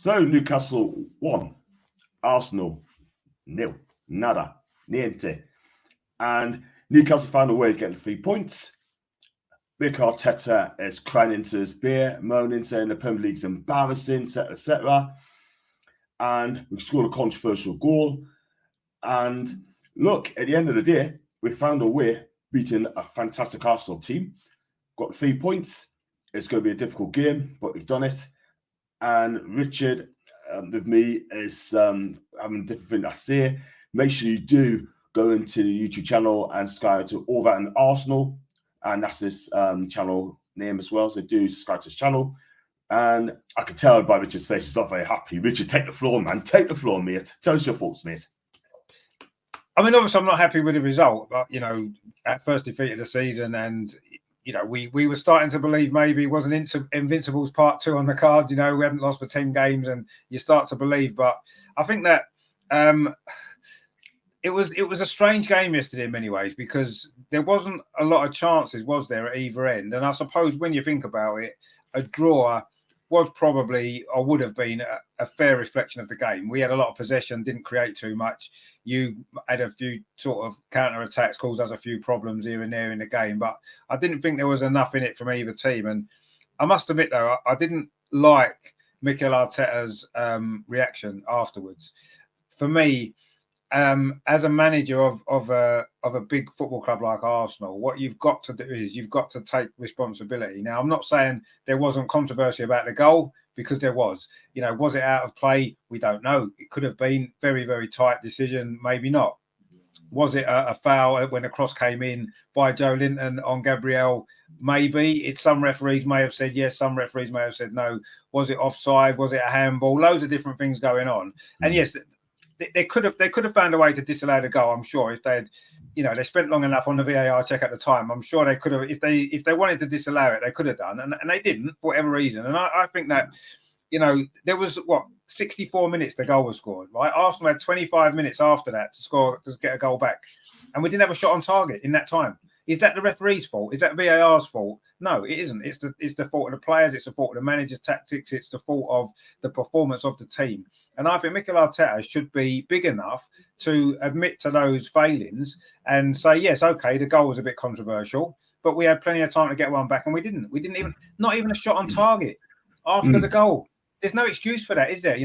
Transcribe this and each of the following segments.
So Newcastle 1, Arsenal 0, nada, niente. And Newcastle found a way of getting 3 points. Mikel Arteta is crying into his beer, moaning, saying the Premier League's embarrassing, etc. And we scored a controversial goal. And look, at the end of the day, we found a way beating a fantastic Arsenal team. Got 3 points. It's going to be a difficult game, but we've done it. And Richard, with me, is having different things I say. Make sure you do go into the YouTube channel and subscribe to All That and Arsenal. And that's his channel name as well. So do subscribe to his channel. And I can tell by Richard's face, he's not very happy. Richard, take the floor, man. Take the floor, mate. Tell us your thoughts, mate. I mean, obviously, I'm not happy with the result. But, at first defeat of the season, and, we were starting to believe maybe it wasn't Invincibles Part 2 on the cards. We hadn't lost for 10 games, and you start to believe. But I think that it was a strange game yesterday in many ways, because there wasn't a lot of chances, was there, at either end? And I suppose when you think about it, a draw was probably, or would have been, a fair reflection of the game. We had a lot of possession, didn't create too much. You had a few sort of counter-attacks, caused us a few problems here and there in the game. But I didn't think there was enough in it from either team. And I must admit, though, I didn't like Mikel Arteta's reaction afterwards. For me, as a manager of a big football club like Arsenal, what you've got to do is you've got to take responsibility. Now, I'm not saying there wasn't controversy about the goal, because there was. Was it out of play? We don't know. It could have been very, very tight decision, maybe not. Was it a foul when a cross came in by Joe Linton on Gabriel? Maybe. Some referees may have said yes, some referees may have said no. Was it offside? Was it a handball? Loads of different things going on. And yes, they could have found a way to disallow the goal. I'm sure if they had, they spent long enough on the VAR check at the time. I'm sure they could have, if they wanted to disallow it, they could have done, and they didn't for whatever reason. And I think that, there was 64 minutes the goal was scored. Right, Arsenal had 25 minutes after that to get a goal back, and we didn't have a shot on target in that time. Is that the referee's fault? Is that VAR's fault? No, it isn't. It's the fault of the players. It's the fault of the manager's tactics. It's the fault of the performance of the team. And I think Mikel Arteta should be big enough to admit to those failings and say, yes, okay, the goal was a bit controversial, but we had plenty of time to get one back, and we didn't. We didn't even, not even a shot on target after the goal. There's no excuse for that, is there?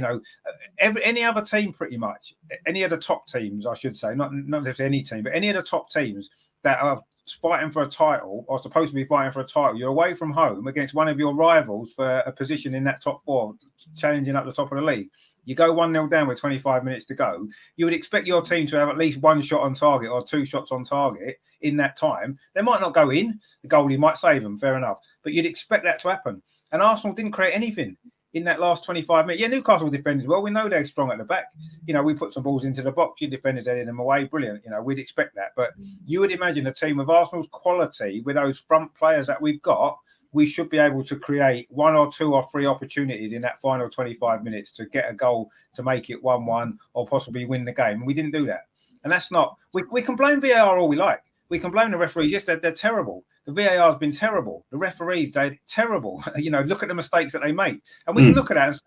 Any other team, pretty much, any of the top teams, I should say, not necessarily any team, but any of the top teams that are fighting for a title, or supposed to be fighting for a title, you're away from home against one of your rivals for a position in that top four, challenging up the top of the league. You go 1-0 down with 25 minutes to go. You would expect your team to have at least one shot on target or two shots on target in that time. They might not go in. The goalie might save them, fair enough. But you'd expect that to happen. And Arsenal didn't create anything in that last 25 minutes. Yeah, Newcastle defended well. We know they're strong at the back. We put some balls into the box. Your defenders headed them away. Brilliant. We'd expect that. But you would imagine a team of Arsenal's quality, with those front players that we've got, we should be able to create 1 or 2 or 3 opportunities in that final 25 minutes to get a goal to make it 1-1 or possibly win the game. And we didn't do that. And that's not... We can blame VAR all we like. We can blame the referees. Yes, they're terrible. The VAR has been terrible. The referees, they're terrible. Look at the mistakes that they make. And we can look at that and say,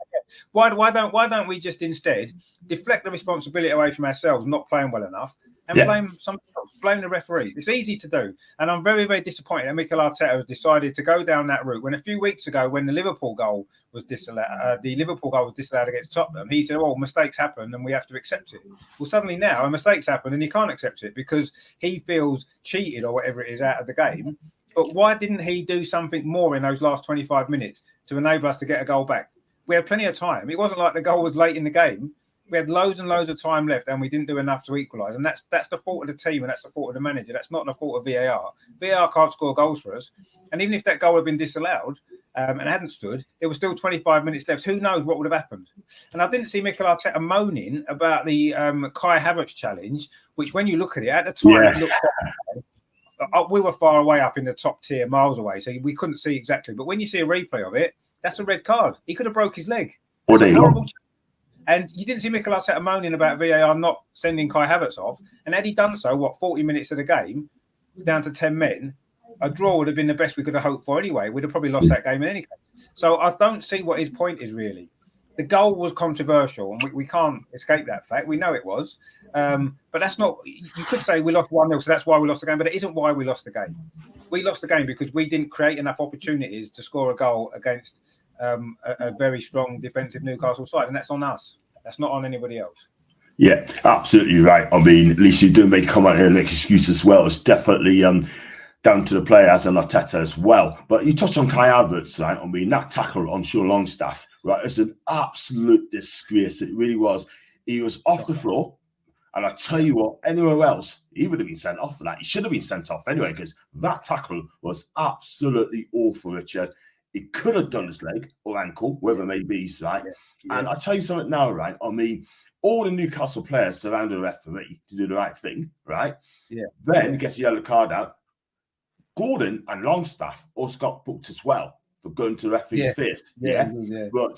why don't we just instead deflect the responsibility away from ourselves, not playing well enough, and blame somebody else, blame the referees? It's easy to do. And I'm very, very disappointed that Mikel Arteta has decided to go down that route. When a few weeks ago, when the Liverpool goal was disallowed against Tottenham, he said, well, mistakes happen and we have to accept it. Well, suddenly now mistakes happen and he can't accept it because he feels cheated or whatever it is out of the game. But why didn't he do something more in those last 25 minutes to enable us to get a goal back? We had plenty of time. It wasn't like the goal was late in the game. We had loads and loads of time left and we didn't do enough to equalise. And that's the fault of the team and that's the fault of the manager. That's not the fault of VAR. VAR can't score goals for us. And even if that goal had been disallowed and hadn't stood, there was still 25 minutes left. Who knows what would have happened? And I didn't see Mikel Arteta moaning about the Kai Havertz challenge, which when you look at it, at the time, it looked we were far away up in the top tier, miles away, so we couldn't see exactly. But when you see a replay of it, that's a red card. He could have broke his leg. And you didn't see Mikel Arteta moaning about VAR not sending Kai Havertz off. And had he done so, 40 minutes of the game, down to 10 men, a draw would have been the best we could have hoped for anyway. We'd have probably lost that game in any case. So I don't see what his point is really. the goal was controversial, and we can't escape that fact. We know it was, but that's not. You could say we lost 1-0, so that's why we lost the game. But it isn't why we lost the game. We lost the game because we didn't create enough opportunities to score a goal against a very strong defensive Newcastle side, and that's on us. That's not on anybody else. Yeah, absolutely right. I mean, at least you do make a comment here and make excuse as well. It's definitely down to the players and Arteta as well. But you touched on Kai Havertz, right? I mean, that tackle on Sean Longstaff, right? It's an absolute disgrace. It really was. He was off the floor. And I tell you what, anywhere else, he would have been sent off for that. He should have been sent off anyway, because that tackle was absolutely awful, Richard. He could have done his leg or ankle, whatever it may be, right? Yeah. And I tell you something now, right? I mean, all the Newcastle players surrounded the referee to do the right thing, right? Yeah. Then he gets a yellow card out. Gordon and Longstaff also got booked as well for going to the referee's face. Yeah. But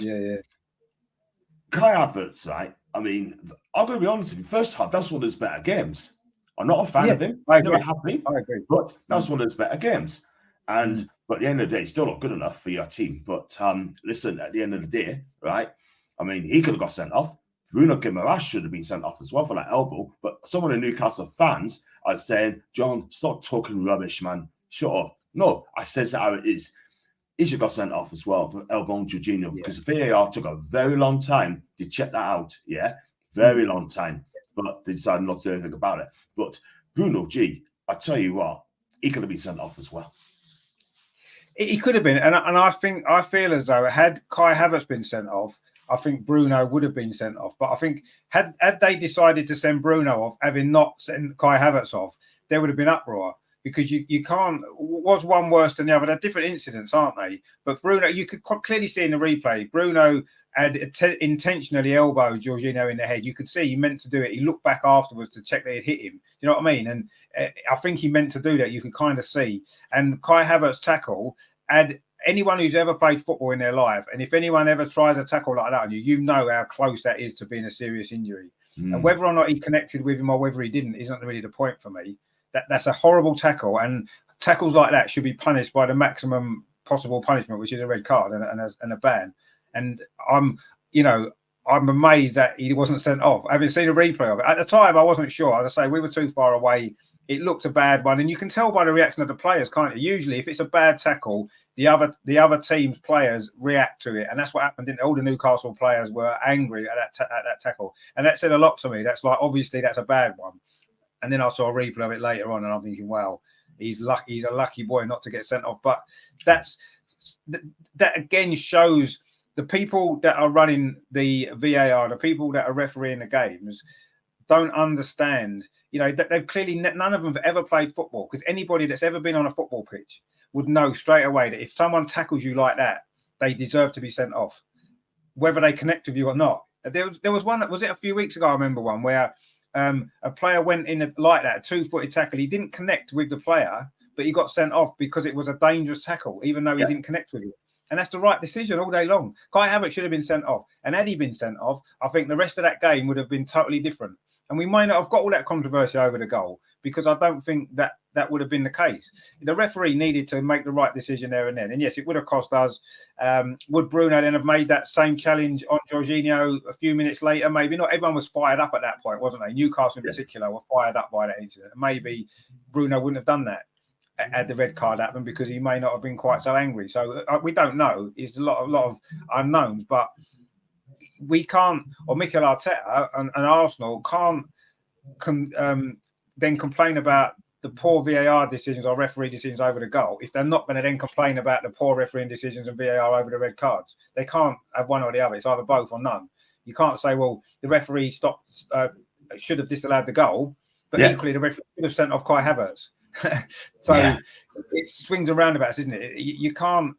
Kai Havertz, right? I mean, I'm going to be honest with you. First half, that's one of his better games. I'm not a fan of him. I never have been. I agree. But that's one of his better games. And but at the end of the day, it's still not good enough for your team. But listen, at the end of the day, right? I mean, he could have got sent off. Bruno Guimaraes should have been sent off as well for that elbow. But some of the Newcastle fans are saying, John, stop talking rubbish, man. Shut up. No, I said how it is. He should have got sent off as well for elbowing Jorginho because VAR took a very long time to check that out. Yeah, very long time. But they decided not to do anything about it. But Bruno, I tell you what, he could have been sent off as well. He could have been. And I feel as though had Kai Havertz been sent off, I think Bruno would have been sent off. But I think had they decided to send Bruno off, having not sent Kai Havertz off, there would have been uproar. Because you can't, was one worse than the other? They're different incidents, aren't they? But Bruno, you could clearly see in the replay, Bruno had intentionally elbowed Jorginho in the head. You could see he meant to do it. He looked back afterwards to check they had hit him. You know what I mean? And I think he meant to do that. You could kind of see. And Kai Havertz's tackle had anyone who's ever played football in their life, and if anyone ever tries a tackle like that on you, you know how close that is to being a serious injury. And whether or not he connected with him or whether he didn't isn't really the point for me. That's a horrible tackle, and tackles like that should be punished by the maximum possible punishment, which is a red card and a ban. And I'm amazed that he wasn't sent off. Having seen a replay of it at the time, I wasn't sure. As I say, we were too far away. It looked a bad one, and you can tell by the reaction of the players, can't you? Usually, if it's a bad tackle, the other team's players react to it, and that's what happened. All the Newcastle players were angry at that tackle, and that said a lot to me. That's like, obviously that's a bad one. And then I saw a replay of it later on, and I'm thinking, wow, he's a lucky boy not to get sent off. But that again shows the people that are running the VAR, the people that are refereeing the games, don't understand. You know, they've clearly, none of them have ever played football, because anybody that's ever been on a football pitch would know straight away that if someone tackles you like that, they deserve to be sent off, whether they connect with you or not. There was one that was it a few weeks ago. I remember one where a player went in like that, a 2-footed tackle. He didn't connect with the player, but he got sent off because it was a dangerous tackle, even though he didn't connect with it. And that's the right decision all day long. Kai Havertz should have been sent off. And had he been sent off, I think the rest of that game would have been totally different. And we might not have got all that controversy over the goal, because I don't think that would have been the case. The referee needed to make the right decision there and then. And yes, it would have cost us. Would Bruno then have made that same challenge on Jorginho a few minutes later? Maybe not. Everyone was fired up at that point, wasn't they? Newcastle in particular were fired up by that incident. And maybe Bruno wouldn't have done that had the red card happened, because he may not have been quite so angry. So we don't know. It's a lot of unknowns, but we can't, or Mikel Arteta and Arsenal can't then complain about the poor VAR decisions or referee decisions over the goal if they're not going to then complain about the poor refereeing decisions and VAR over the red cards. They can't have one or the other. It's either both or none. You can't say, well, the referee should have disallowed the goal, but equally the referee should have sent off Kai Havertz. It swings and roundabouts, isn't it? You can't.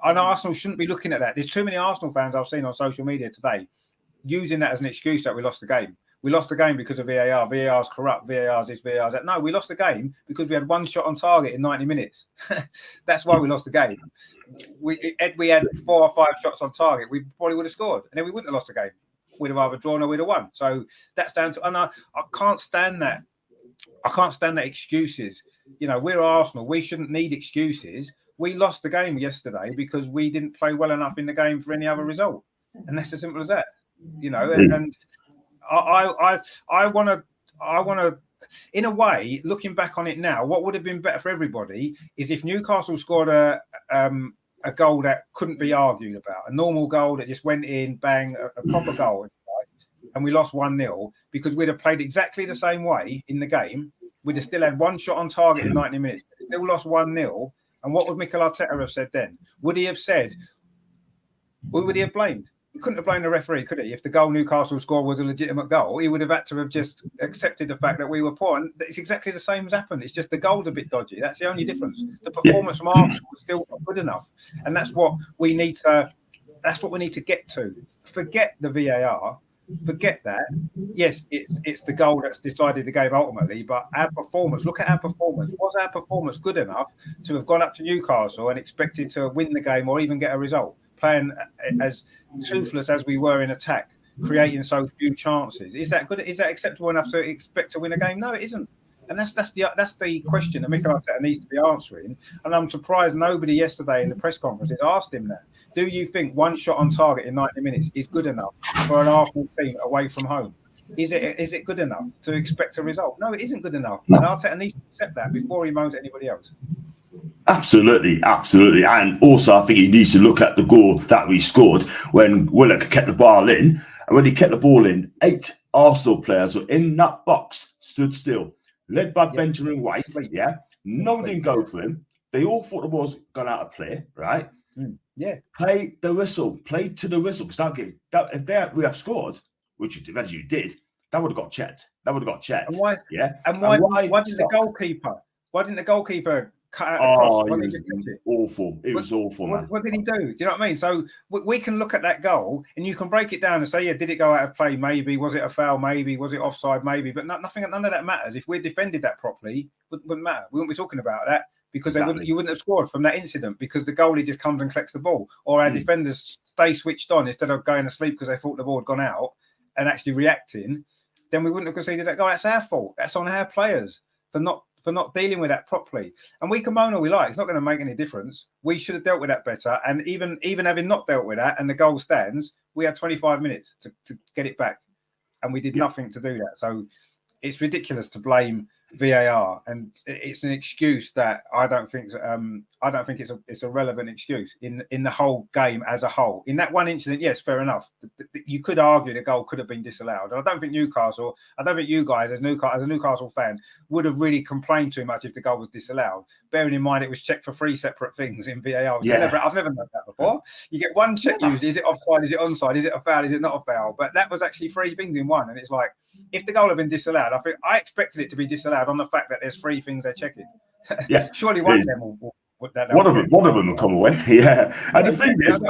And Arsenal shouldn't be looking at that. There's too many Arsenal fans I've seen on social media today using that as an excuse that we lost the game. We lost the game because of VAR. VAR's corrupt. VAR's this, VAR's that. No, we lost the game because we had one shot on target in 90 minutes. That's why we lost the game. We had 4 or 5 shots on target. We probably would have scored, and then we wouldn't have lost the game. We'd have either drawn or we'd have won. So that's down to. And I can't stand that. I can't stand that excuses. You know, we're Arsenal. We shouldn't need excuses. We lost the game yesterday because we didn't play well enough in the game for any other result. and that's as simple as that. You know, and I want to. In a way, looking back on it now, what would have been better for everybody is if Newcastle scored a goal that couldn't be argued about, a normal goal that just went in, bang, a proper goal, right? And we lost 1-0 because we'd have played exactly the same way in the game. We'd have still had one shot on target in 90 minutes, still lost 1-0. And what would Mikel Arteta have said then? Would he have said, who would he have blamed? He couldn't have blamed the referee, could he? If the goal Newcastle scored was a legitimate goal, he would have had to have just accepted the fact that we were poor. And it's exactly the same as happened. It's just the goal's a bit dodgy. That's the only difference. The performance from Arsenal was still not good enough. And that's what we need to get to. Forget the VAR. Forget that. Yes, it's the goal that's decided the game ultimately, but our performance, look at our performance. Was our performance good enough to have gone up to Newcastle and expected to win the game or even get a result? Playing as toothless as we were in attack, creating so few chances. Is that good? Is that acceptable enough to expect to win a game? No, it isn't. And that's the question that Mikel Arteta needs to be answering. And I'm surprised nobody yesterday in the press conferences asked him that. Do you think one shot on target in 90 minutes is good enough for an Arsenal team away from home? Is it good enough to expect a result? No, it isn't good enough. And Arteta needs to accept that before he moans at anybody else. Absolutely. And also, I think he needs to look at the goal that we scored when Willock kept the ball in. And when he kept the ball in, 8 Arsenal players were in that box, stood still, led by Benjamin White. Yeah. No one didn't go for him. They all thought the ball's gone out of play, right? Yeah. Play the whistle. Play to the whistle. Because if we have scored, which you did, that would have got checked. And why didn't the goalkeeper? Why didn't the goalkeeper cut out the cross? Awful. It was awful, man. What did he do? Do you know what I mean? So we can look at that goal and you can break it down and say, yeah, did it go out of play? Maybe. Was it a foul? Maybe. Was it offside? Maybe. But none of that matters. If we defended that properly, it wouldn't matter. We wouldn't be talking about that because you wouldn't have scored from that incident because the goalie just comes and collects the ball, or our defenders stay switched on instead of going to sleep because they thought the ball had gone out and actually reacting. Then we wouldn't have conceded that goal. That's our fault. That's on our players for not dealing with that properly. And we can moan all we like. It's not going to make any difference. We should have dealt with that better. And even having not dealt with that and the goal stands, we had 25 minutes to get it back. And we did nothing to do that. So it's ridiculous to blame VAR. And it's an excuse that I don't think it's a relevant excuse in the whole game as a whole. In that one incident, yes, fair enough. You could argue the goal could have been disallowed. And I don't think you guys as a Newcastle fan would have really complained too much if the goal was disallowed. Bearing in mind it was checked for 3 separate things in VAR. Yeah. I've never known that before. You get one check usually. Is it offside? Is it onside? Is it a foul? Is it not a foul? But that was actually 3 things in one. And it's like, if the goal had been disallowed, I expected it to be disallowed on the fact that there's 3 things they're checking. Yeah. Surely one of them will one of them will come away. Yeah. And the thing is,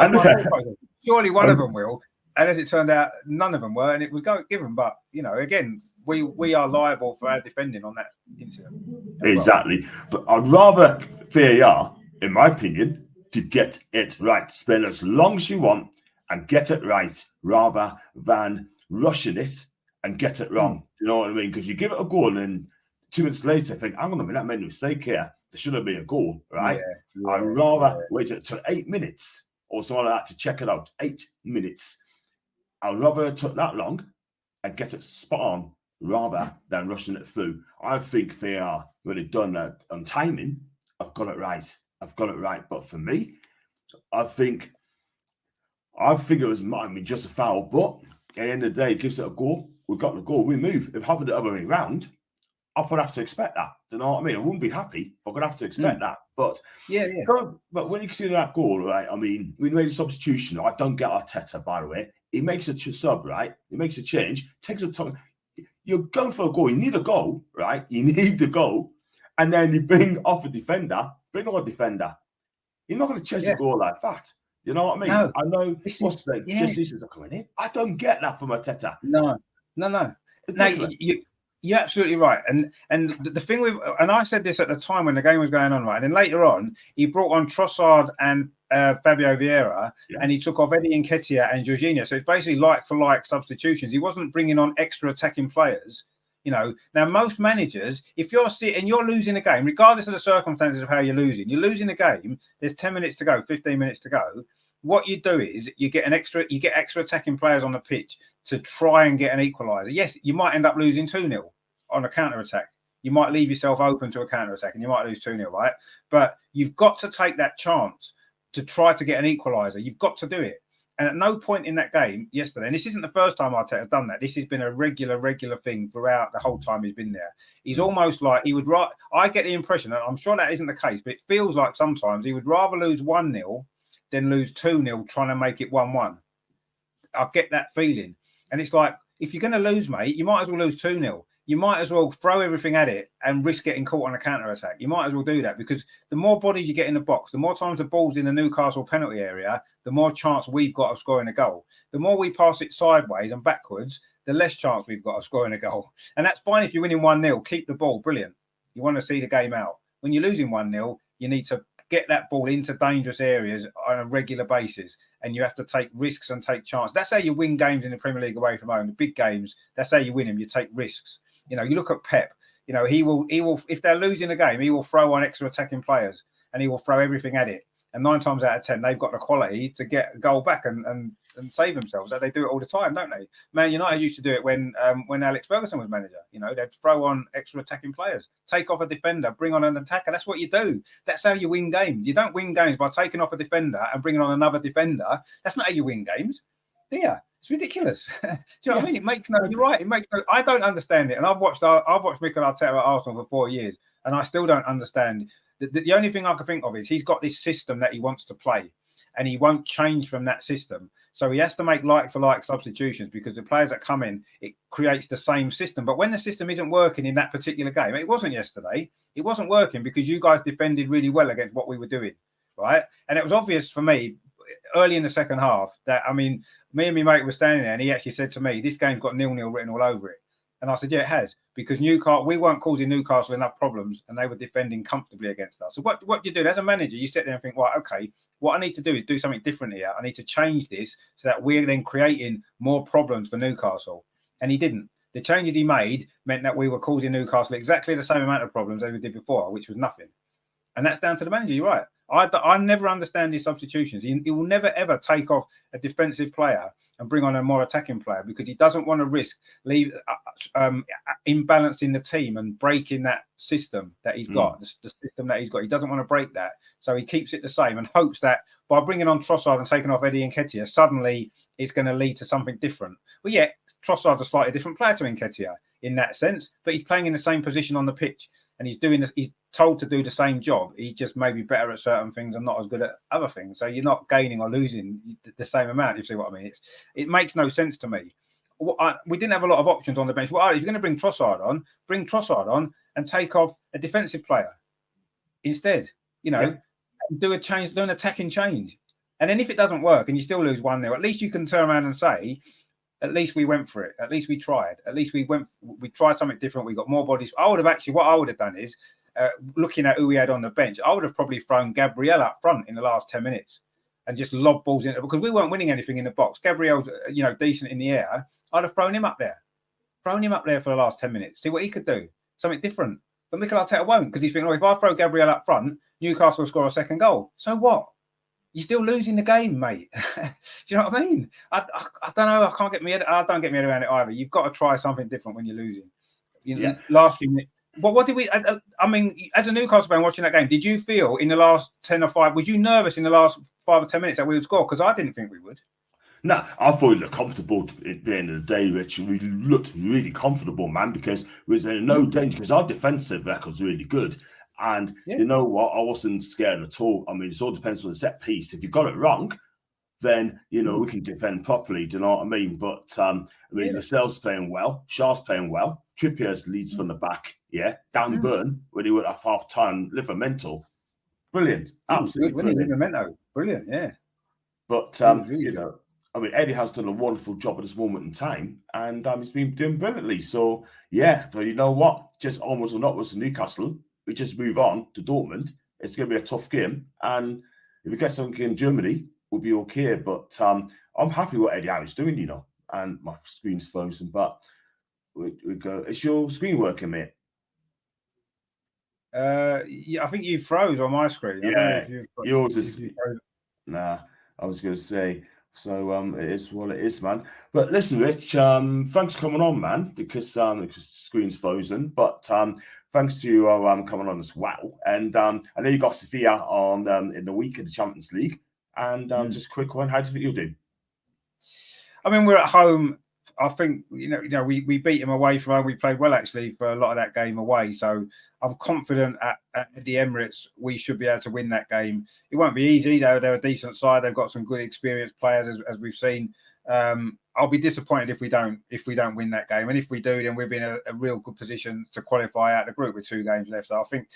surely one of them will. And as it turned out, none of them were, and it was given. But again, we are liable for our defending on that incident. Exactly. But I'd rather VAR, in my opinion, to get it right. Spend as long as you want and get it right, rather than rushing it and get it wrong. You know what I mean? Because you give it a goal and 2 minutes later think, hang on a minute, I made a mistake here. There should have been a goal, right? I'd rather wait until 8 minutes or something like that to check it out. 8 minutes. I'd rather it took that long and get it spot on rather than rushing it through. I think they are really done that on timing. I've got it right. But for me, I think it was just a foul. But at the end of the day, it gives it a goal. We've got the goal. We move. If it happened the other way around, I would have to expect that. Do you know what I mean? I wouldn't be happy. I'm going to have to expect that. But but when you consider that goal, right? I mean, we made a substitution. I don't get Arteta, by the way. He makes a sub, right? He makes a change. Takes a time. You're going for a goal. You need a goal, right? You need the goal. And then you bring off a defender. Bring on a defender. You're not going to chase a goal like that. You know what I mean? No. I know what's the Jesus are coming in. I don't get that from Arteta. No. No, you're absolutely right. And the thing with, and I said this at the time when the game was going on, right? And later on, he brought on Trossard and Fabio Vieira, and he took off Eddie Nketiah and Jorginho. So it's basically like for like substitutions. He wasn't bringing on extra attacking players. Now most managers, if you're sitting, you're losing a game, regardless of the circumstances of how you're losing a game, there's 10 minutes to go, 15 minutes to go. what you do is you get extra attacking players on the pitch to try and get an equaliser. Yes, you might end up losing 2-0 on a counter attack. You might leave yourself open to a counter attack, and you might lose 2-0, right? But you've got to take that chance to try to get an equaliser. You've got to do it. And at no point in that game yesterday, and this isn't the first time Arteta has done that. This has been a regular thing throughout the whole time he's been there. He's almost like he would. I get the impression, and I'm sure that isn't the case, but it feels like sometimes he would rather lose 1-0 than lose 2-0 trying to make it 1-1. I get that feeling. And it's like, if you're going to lose, mate, you might as well lose 2-0. You might as well throw everything at it and risk getting caught on a counter-attack. You might as well do that, because the more bodies you get in the box, the more times the ball's in the Newcastle penalty area, the more chance we've got of scoring a goal. The more we pass it sideways and backwards, the less chance we've got of scoring a goal. And that's fine if you're winning 1-0. Keep the ball. Brilliant. You want to see the game out. When you're losing 1-0, you need to get that ball into dangerous areas on a regular basis, and you have to take risks and take chances. That's how you win games in the Premier League away from home. The big games, that's how you win them. You take risks. You know, you look at Pep. You know, he will. If they're losing a game, he will throw on extra attacking players, and he will throw everything at it. And 9 times out of 10, they've got the quality to get a goal back and save themselves. They do it all the time, don't they? Man United used to do it when Alex Ferguson was manager. You know, they'd throw on extra attacking players, take off a defender, bring on an attacker. That's what you do. That's how you win games. You don't win games by taking off a defender and bringing on another defender. That's not how you win games. Yeah, it's ridiculous. Do you know what I mean? It makes no. You're right. It makes no. I don't understand it. And I've watched Mikel Arteta at Arsenal for 4 years, and I still don't understand. The only thing I can think of is he's got this system that he wants to play, and he won't change from that system. So he has to make like-for-like substitutions, because the players that come in, it creates the same system. But when the system isn't working in that particular game, it wasn't yesterday. It wasn't working because you guys defended really well against what we were doing, right? And it was obvious for me early in the second half that, I mean, me and my mate were standing there, and he actually said to me, "This game's got 0-0 written all over it." And I said, yeah, it has, because we weren't causing Newcastle enough problems, and they were defending comfortably against us. So what do you do as a manager? You sit there and think, right, okay, what I need to do is do something different here. I need to change this so that we're then creating more problems for Newcastle. And he didn't. The changes he made meant that we were causing Newcastle exactly the same amount of problems as we did before, which was nothing. And that's down to the manager. You're right. I never understand his substitutions. He will never, ever take off a defensive player and bring on a more attacking player, because he doesn't want to risk imbalancing the team and breaking that system that he's got, the system that he's got. He doesn't want to break that. So he keeps it the same and hopes that by bringing on Trossard and taking off Eddie Nketiah, suddenly it's going to lead to something different. Well, yeah, Trossard's a slightly different player to Nketiah in that sense, but he's playing in the same position on the pitch. And he's doing this. He's told to do the same job. He's just maybe better at certain things and not as good at other things. So you're not gaining or losing the same amount. You see what I mean? It makes no sense to me. We didn't have a lot of options on the bench. Well, if you're going to bring Trossard on and take off a defensive player instead. You know, do an attacking change. And then if it doesn't work and you still lose 1-0, at least you can turn around and say, at least we went for it. At least we tried. At least we tried something different. We got more bodies. What I would have done is, looking at who we had on the bench, I would have probably thrown Gabriel up front in the last 10 minutes and just lob balls in, because we weren't winning anything in the box. Gabriel's, decent in the air. I'd have thrown him up there for the last 10 minutes. See what he could do. Something different. But Mikel Arteta won't, because he's thinking, if I throw Gabriel up front, Newcastle will score a second goal. So what? You're still losing the game, mate. Do you know what I mean? I don't know. I don't get my head around it either. You've got to try something different when you're losing. Last few minutes. What did we? I mean, as a Newcastle fan watching that game, did you feel in the last 10 or 5? Were you nervous in the last 5 or 10 minutes that we would score? Because I didn't think we would. No, I thought we looked comfortable at the end of the day, Rich. We looked really comfortable, man, because we was in no danger, because our defensive record's really good. And you know what? I wasn't scared at all. I mean, it all depends on the set piece. If you got it wrong, then, we can defend properly. Do you know what I mean? But, Lascelles playing well. Shaw's playing well. Trippier's leads from the back. Yeah. Dan Burn, when he went off half-time, Livermental. Brilliant. Absolutely brilliant. Livermental. Brilliant, yeah. But, Eddie has done a wonderful job at this moment in time, and he's been doing brilliantly. So, yeah, but you know what? Just almost or not was Newcastle. We just move on to Dortmund. It's going to be a tough game. And if we get something in Germany, we'll be okay. But I'm happy with Eddie Howe's doing, and my screen's frozen. But we go. Is your screen working, mate? I think you froze on my screen. Yeah, yours is. Nah. I was going to say. So it is what it is, man. But listen, Rich, thanks for coming on, man, because the screen's frozen. But thanks to you coming on as well. And I know you got Sevilla on in the week of the Champions League. And just a quick one, how do you think you'll do? I mean, we're at home. I think we beat him away from home. We played well actually for a lot of that game away. So I'm confident at the Emirates we should be able to win that game. It won't be easy. They're a decent side. They've got some good experienced players as we've seen. I'll be disappointed if we don't win that game. And if we do, then we'll be in a real good position to qualify out of the group with 2 games left. So I think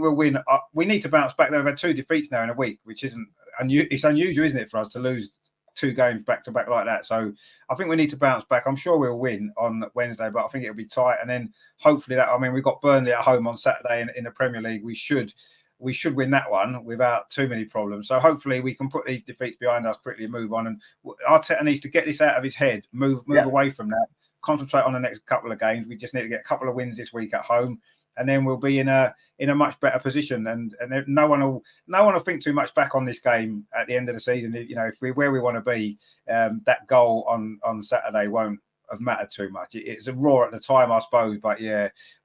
we'll win. We need to bounce back. They've had 2 defeats now in a week, which isn't it's unusual, isn't it, for us to lose 2 games back to back like that. So I think we need to bounce back. I'm sure we'll win on Wednesday, but I think it'll be tight. And then hopefully we've got Burnley at home on Saturday in the Premier League. We should win that one without too many problems. So hopefully we can put these defeats behind us quickly and move on. And Arteta needs to get this out of his head, move away from that, concentrate on the next couple of games. We just need to get a couple of wins this week at home. And then we'll be in a much better position, and no one will think too much back on this game at the end of the season. If we're where we want to be, that goal on Saturday won't have mattered too much. It's a roar at the time, I suppose, but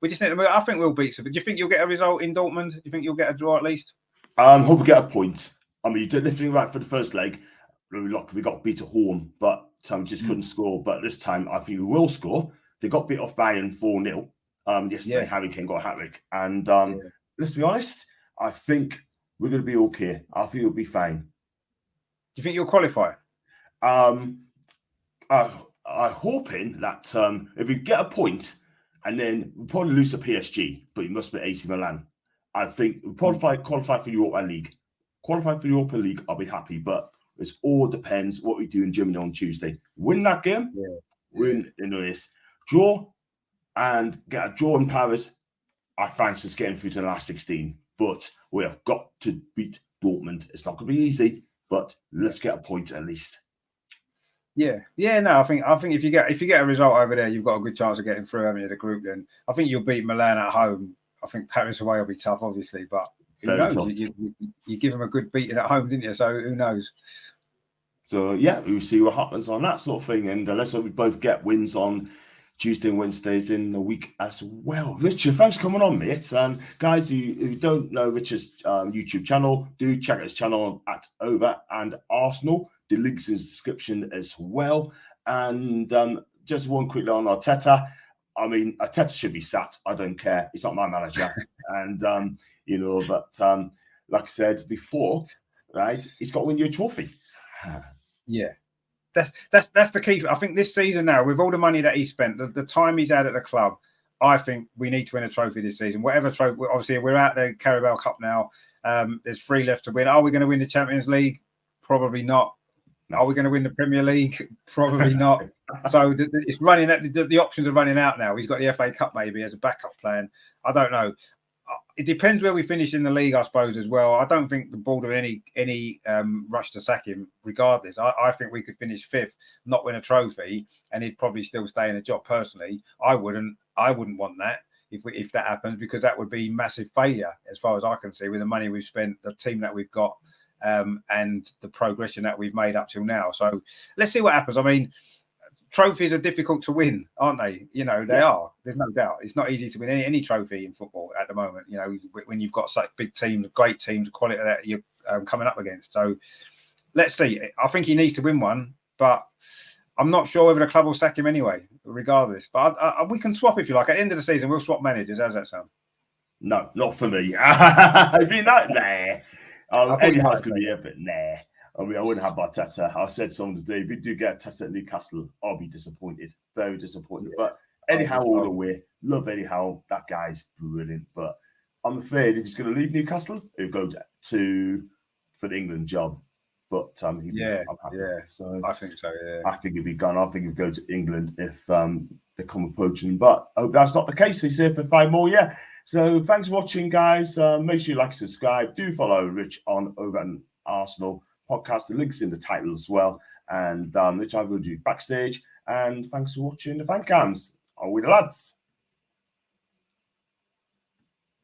we just need to. I think we'll beat some. Do you think you'll get a result in Dortmund? Do you think you'll get a draw at least? Hope we get a point. I mean, you did everything right for the first leg. We got beat at home, but we just couldn't score. But this time, I think we will score. They got beat off Bayern 4-0. Yesterday, Harry Kane got a hat-trick. And let's be honest, I think we're going to be okay. I think we'll be fine. Do you think you'll qualify? I'm hoping that if we get a point, and then we'll probably lose to PSG, but it must be AC Milan. I think we'll qualify for Europa League. Qualify for Europa League, I'll be happy. But it all depends what we do in Germany on Tuesday. Win that game, win in the race. Draw, and get a draw in Paris. I fancy getting through to the last 16, but we have got to beat Dortmund. It's not going to be easy, but let's get a point at least. No, I think if you get a result over there, you've got a good chance of getting through, haven't you, the group? Then I think you'll beat Milan at home. I think Paris away will be tough, obviously, but who knows? You give them a good beating at home, didn't you? So who knows? So we'll see what happens on that sort of thing, and let's hope we both get wins on Tuesday and Wednesdays in the week as well. Richard, thanks for coming on, mate. And guys, if you don't know Richard's YouTube channel, do check out his channel at Over and Arsenal. The link's in the description as well. And just one quickly on Arteta. I mean, Arteta should be sacked. I don't care. He's not my manager. And, but like I said before, right, he's got to win you a trophy. Yeah. That's the key. I think this season now, with all the money that he spent, the time he's had at the club, I think we need to win a trophy this season. Whatever trophy, obviously we're out the Carabao Cup now. There's 3 left to win. Are we going to win the Champions League? Probably not. Are we going to win the Premier League? Probably not. So it's running out. The options are running out now. He's got the FA Cup maybe as a backup plan. I don't know. It depends where we finish in the league, I suppose, as well. I don't think the board are any rush to sack him, regardless. I think we could finish 5th, not win a trophy, and he'd probably still stay in a job. Personally, I wouldn't want that if that happens, because that would be massive failure, as far as I can see, with the money we've spent, the team that we've got, and the progression that we've made up till now. So let's see what happens. I mean, trophies are difficult to win, aren't they? They are. There's no doubt. It's not easy to win any trophy in football at the moment. When you've got such big teams, great teams, quality that you're coming up against. So let's see. I think he needs to win one, but I'm not sure whether the club will sack him anyway, regardless. But we can swap if you like. At the end of the season, we'll swap managers. How's that sound? No, not for me. I mean, nah. Eddie Howe's going to be epic. Nah. I mean, I wouldn't have Arteta. I said something today. If we do get Arteta at Newcastle, I'll be disappointed. Very disappointed. But Eddie Howe all the way. Love Eddie Howe. That guy's brilliant. But I'm afraid if he's going to leave Newcastle, he'll go for the England job. But I'm happy. So I think so. Yeah, I think he'll be gone. I think he'll go to England if they come approaching. But I hope that's not the case. He's here for 5 more. Yeah. So thanks for watching, guys. Make sure you like, subscribe. Do follow Rich on Over and Arsenal podcast. The link's in the title as well. And Rich, I will do backstage. And thanks for watching the fan cams. Are we the lads?